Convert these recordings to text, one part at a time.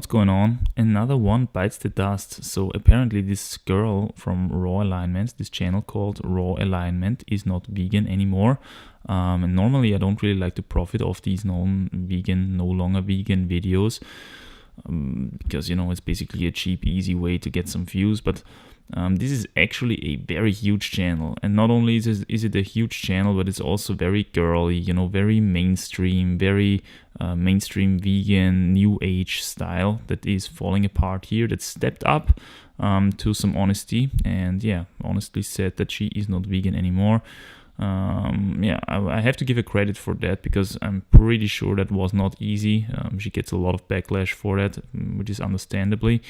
What's going on? Another one bites the dust. So apparently this girl from Raw Alignment, this channel called Raw Alignment, is not vegan anymore. And normally I don't really like to profit off these no longer vegan videos because, it's basically a cheap, easy way to get some views. But this is actually a very huge channel, and not only is it a huge channel, but it's also very girly, very mainstream, very mainstream vegan, new age style that is falling apart here, that stepped up to some honesty, and honestly said that she is not vegan anymore. I have to give her credit for that, because I'm pretty sure that was not easy. She gets a lot of backlash for that, which is understandably.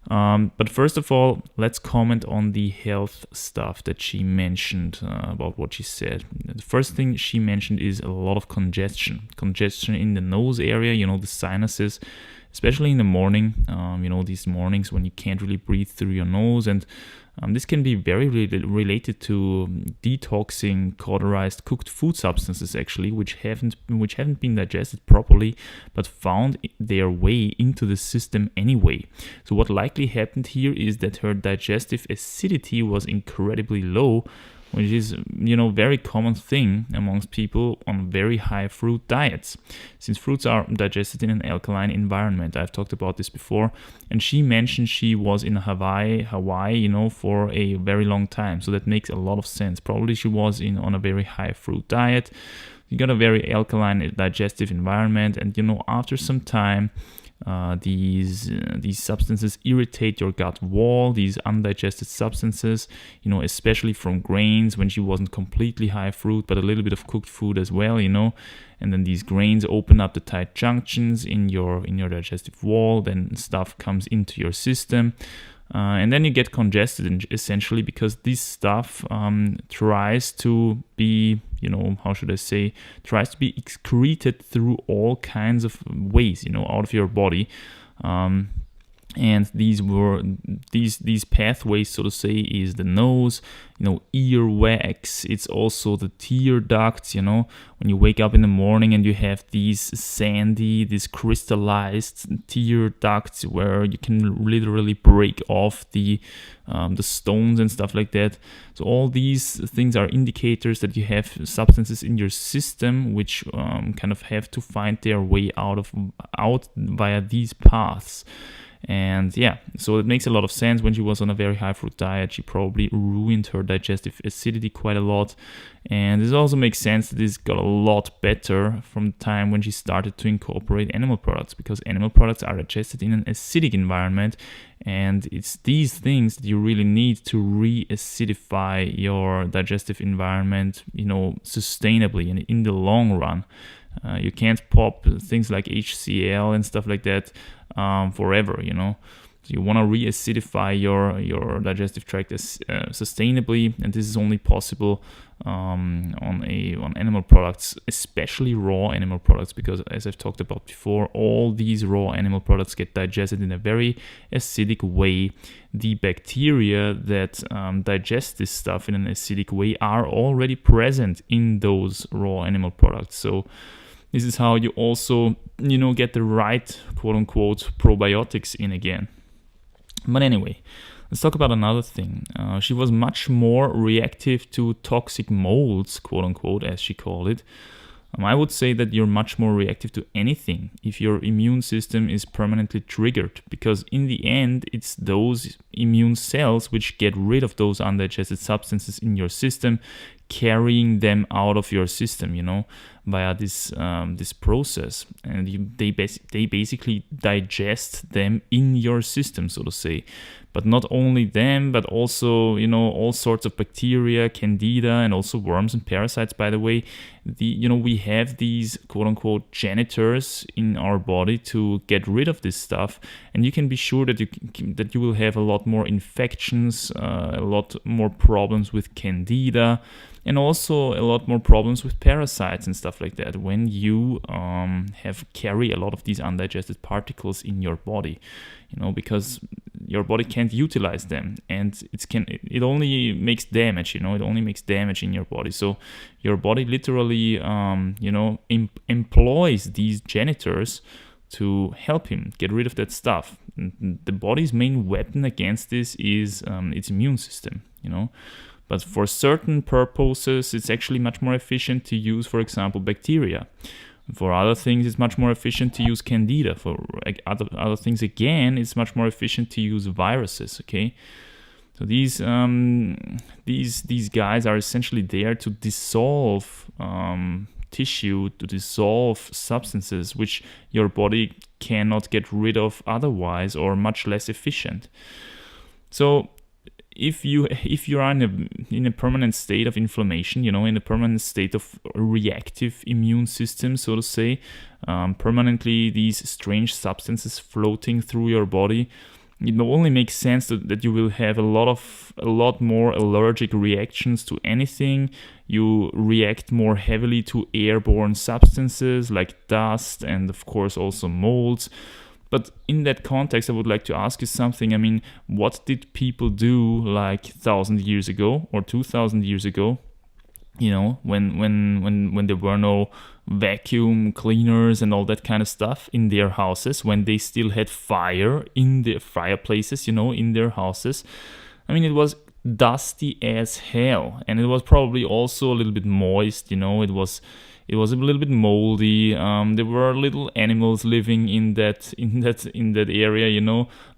But first of all, let's comment on the health stuff that she mentioned about what she said. The first thing she mentioned is a lot of congestion in the nose area, the sinuses, especially in the morning, these mornings when you can't really breathe through your nose. And this can be very related to detoxing cauterized cooked food substances, actually, which haven't been digested properly, but found their way into the system anyway. So what likely happened here is that her digestive acidity was incredibly low, which is, very common thing amongst people on very high fruit diets, since fruits are digested in an alkaline environment. I've talked about this before, and she mentioned she was in Hawaii, for a very long time, so that makes a lot of sense. Probably she was on a very high fruit diet. You got a very alkaline digestive environment, and after some time, these substances irritate your gut wall, these undigested substances, especially from grains, when she wasn't completely high fruit, but a little bit of cooked food as well, and then these grains open up the tight junctions in your digestive wall, then stuff comes into your system. And then you get congested, essentially, because this stuff tries to be, tries to be excreted through all kinds of ways, out of your body. And these pathways, so to say, is the nose, earwax. It's also the tear ducts, when you wake up in the morning and you have these crystallized tear ducts where you can literally break off the stones and stuff like that. So all these things are indicators that you have substances in your system which kind of have to find their way out via these paths. And so it makes a lot of sense. When she was on a very high fruit diet, she probably ruined her digestive acidity quite a lot. And this also makes sense that this got a lot better from the time when she started to incorporate animal products, because animal products are digested in an acidic environment, and it's these things that you really need to re-acidify your digestive environment, sustainably and in the long run. You can't pop things like HCl and stuff like that forever, So you want to re-acidify your digestive tract sustainably, and this is only possible on animal products, especially raw animal products, because, as I've talked about before, all these raw animal products get digested in a very acidic way. The bacteria that digest this stuff in an acidic way are already present in those raw animal products. So this is how you also, get the right, quote-unquote, probiotics in again. But anyway, let's talk about another thing. She was much more reactive to toxic molds, quote-unquote, as she called it. I would say that you're much more reactive to anything if your immune system is permanently triggered, because in the end, it's those immune cells which get rid of those undigested substances in your system, carrying them out of your system, via this process, and they basically digest them in your system, so to say. But not only them, but also all sorts of bacteria, candida, and also worms and parasites. By the way, we have these quote-unquote janitors in our body to get rid of this stuff, and you can be sure that you will have a lot more infections, a lot more problems with candida, and also a lot more problems with parasites and stuff like that when you carry a lot of these undigested particles in your body, because your body can't utilize them, and it only makes damage, it only makes damage in your body. So your body literally employs these janitors to help him get rid of that stuff. The body's main weapon against this is its immune system, But for certain purposes, it's actually much more efficient to use, for example, bacteria. For other things, it's much more efficient to use candida. For other things, again, it's much more efficient to use viruses. Okay, so these guys are essentially there to dissolve tissue, to dissolve substances which your body cannot get rid of otherwise, or much less efficient. So if you are in a permanent state of inflammation, in a permanent state of reactive immune system, so to say, permanently these strange substances floating through your body, it only makes sense that you will have a lot more allergic reactions to anything. You react more heavily to airborne substances like dust and of course also molds. But in that context, I would like to ask you something. I mean, what did people do like 1,000 years ago or 2,000 years ago? When there were no vacuum cleaners and all that kind of stuff in their houses, when they still had fire in their fireplaces, in their houses. I mean, it was dusty as hell, and it was probably also a little bit moist. It was a little bit moldy. There were little animals living in that area,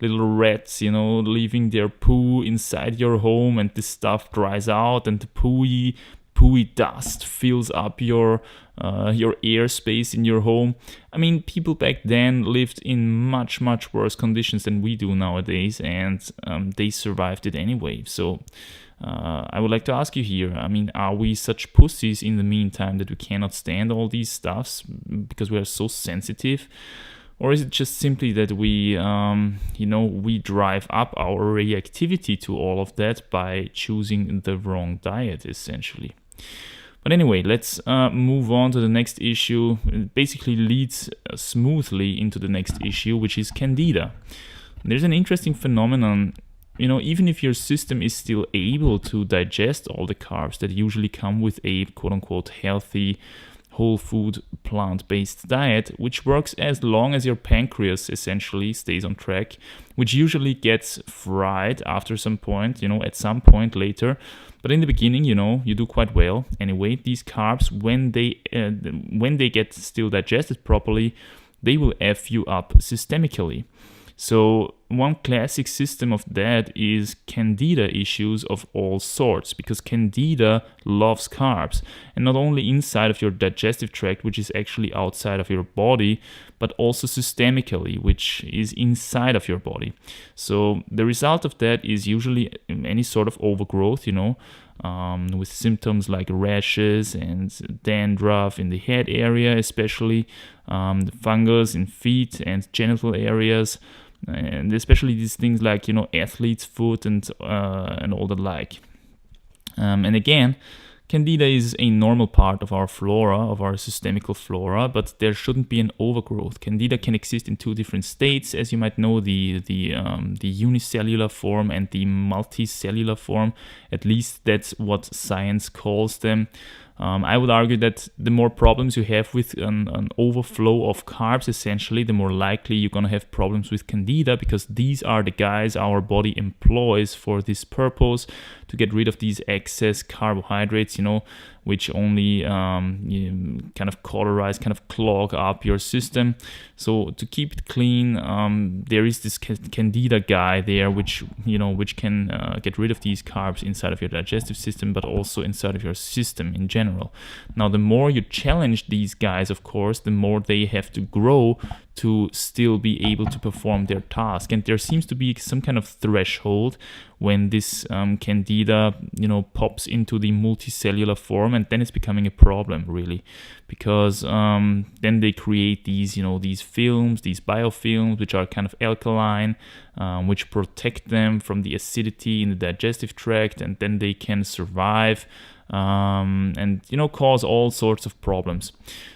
little rats, leaving their poo inside your home, and this stuff dries out, and the pooey dust fills up your airspace in your home. I mean, people back then lived in much, much worse conditions than we do nowadays, and they survived it anyway. So I would like to ask you here, I mean, are we such pussies in the meantime that we cannot stand all these stuffs because we are so sensitive? Or is it just simply that we drive up our reactivity to all of that by choosing the wrong diet, essentially? But anyway, let's move on to the next issue. It basically leads smoothly into the next issue, which is candida. There's an interesting phenomenon. Even if your system is still able to digest all the carbs that usually come with a quote-unquote healthy, whole food, plant-based diet, which works as long as your pancreas essentially stays on track, which usually gets fried after some point, at some point later. But in the beginning, you do quite well. Anyway, these carbs, when they get still digested properly, they will F you up systemically. So one classic system of that is candida issues of all sorts, because candida loves carbs, and not only inside of your digestive tract, which is actually outside of your body, but also systemically, which is inside of your body. So the result of that is usually any sort of overgrowth, with symptoms like rashes and dandruff in the head area, especially the fungus in feet and genital areas. And especially these things like athlete's foot and all the like. And again, candida is a normal part of our flora, of our systemical flora, but there shouldn't be an overgrowth. Candida can exist in two different states, as you might know, the unicellular form and the multicellular form. At least that's what science calls them. I would argue that the more problems you have with an overflow of carbs, essentially, the more likely you're going to have problems with candida, because these are the guys our body employs for this purpose, to get rid of these excess carbohydrates, which only kind of cauterize, kind of clog up your system. So to keep it clean, there is this candida guy there, which can get rid of these carbs inside of your digestive system, but also inside of your system in general. Now, the more you challenge these guys, of course, the more they have to grow to still be able to perform their task. And there seems to be some kind of threshold when this candida, pops into the multicellular form, and then it's becoming a problem, really, because then they create these, these films, these biofilms, which are kind of alkaline, which protect them from the acidity in the digestive tract, and then they can survive and cause all sorts of problems.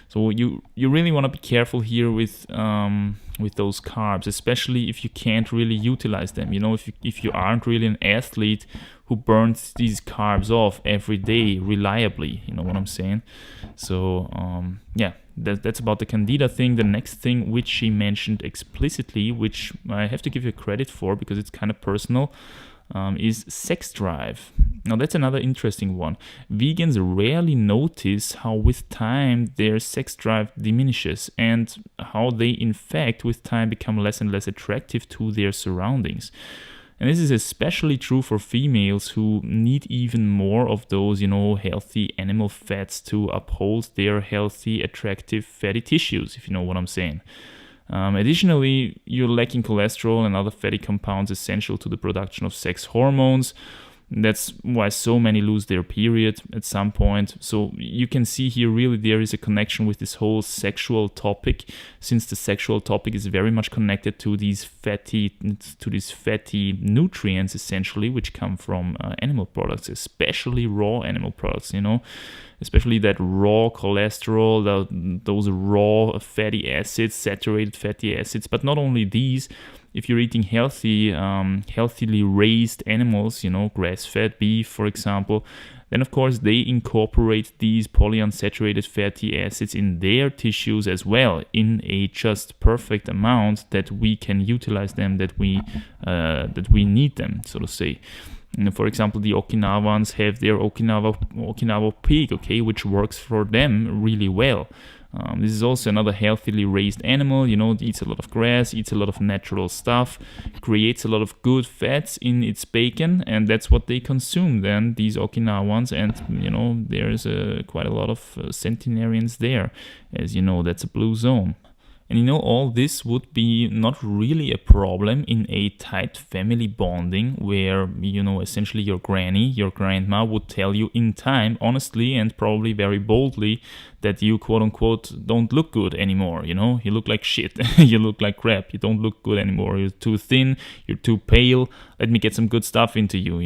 So you really want to be careful here with those carbs, especially if you can't really utilize them. If you aren't really an athlete who burns these carbs off every day reliably, you know what I'm saying? So that's about the candida thing. The next thing which she mentioned explicitly, which I have to give you credit for because it's kind of personal, is sex drive. Now that's another interesting one. Vegans rarely notice how with time their sex drive diminishes and how they in fact with time become less and less attractive to their surroundings. And this is especially true for females who need even more of those, healthy animal fats to uphold their healthy, attractive fatty tissues, if you know what I'm saying. Additionally, you're lacking cholesterol and other fatty compounds essential to the production of sex hormones. That's why so many lose their period at some point. So you can see here really there is a connection with this whole sexual topic, since the sexual topic is very much connected to these fatty nutrients essentially, which come from animal products, especially raw animal products, especially that raw cholesterol, those raw fatty acids, saturated fatty acids. But not only these. If you're eating healthily raised animals, grass-fed beef, for example, then of course they incorporate these polyunsaturated fatty acids in their tissues as well in a just perfect amount that we can utilize them, that we need them, so to say. For example, the Okinawans have their Okinawa pig, okay, which works for them really well. This is also another healthily raised animal, eats a lot of grass, eats a lot of natural stuff, creates a lot of good fats in its bacon, and that's what they consume then, these Okinawans, and, there's quite a lot of centenarians there. As you know, that's a blue zone. And all this would be not really a problem in a tight family bonding where, essentially your granny, your grandma would tell you in time, honestly and probably very boldly, that you quote unquote don't look good anymore. You look like shit. You look like crap. You don't look good anymore. You're too thin. You're too pale. Let me get some good stuff into you,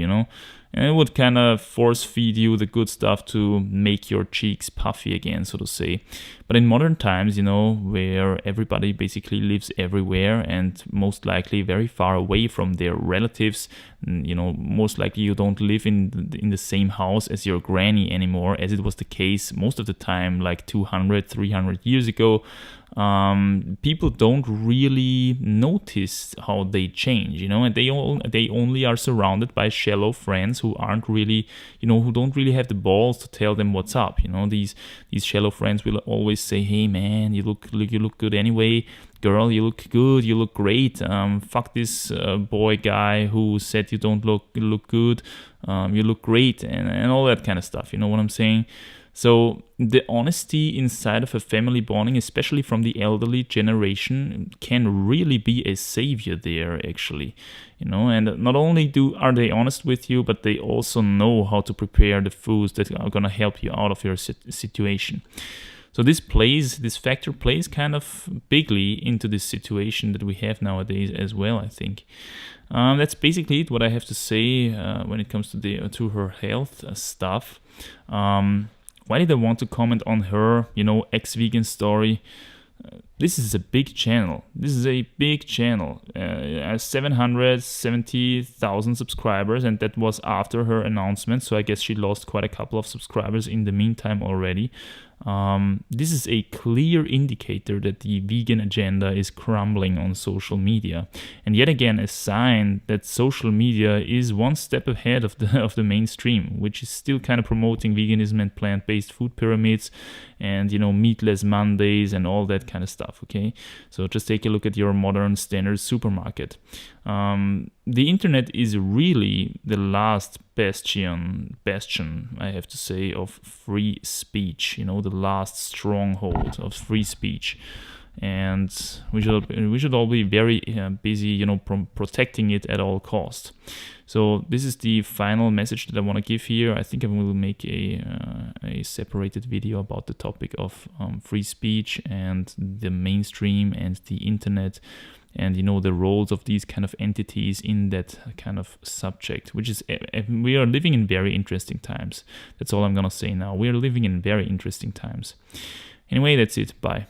And it would kind of force feed you the good stuff to make your cheeks puffy again, so to say. But in modern times, where everybody basically lives everywhere and most likely very far away from their relatives, most likely you don't live in the same house as your granny anymore, as it was the case most of the time, like 200, 300 years ago. People don't really notice how they change, and they only are surrounded by shallow friends who aren't really, who don't really have the balls to tell them what's up. These shallow friends will always say, "Hey man, you look good anyway. Girl, you look good. You look great. Fuck this boy guy who said you don't look good. You look great," and all that kind of stuff. You know what I'm saying? So the honesty inside of a family bonding, especially from the elderly generation, can really be a savior there, actually. And not only are they honest with you, but they also know how to prepare the foods that are going to help you out of your situation. So this factor plays kind of bigly into this situation that we have nowadays as well, I think. That's basically it, what I have to say when it comes to her health stuff. Why did I want to comment on her, ex-vegan story? This is a big channel. 770,000 subscribers, and that was after her announcement. So I guess she lost quite a couple of subscribers in the meantime already. This is a clear indicator that the vegan agenda is crumbling on social media, and yet again a sign that social media is one step ahead of the mainstream, which is still kind of promoting veganism and plant-based food pyramids, and meatless Mondays and all that kind of stuff. Okay, so just take a look at your modern standard supermarket. The internet is really the last bastion, I have to say, of free speech. The last stronghold of free speech, and we should all be very busy, protecting it at all costs. So this is the final message that I want to give here. I think I will make a separated video about the topic of free speech and the mainstream and the internet, and the roles of these kind of entities in that kind of subject, which is, we are living in very interesting times. That's all I'm gonna say now. We are living in very interesting times. Anyway, that's it. Bye.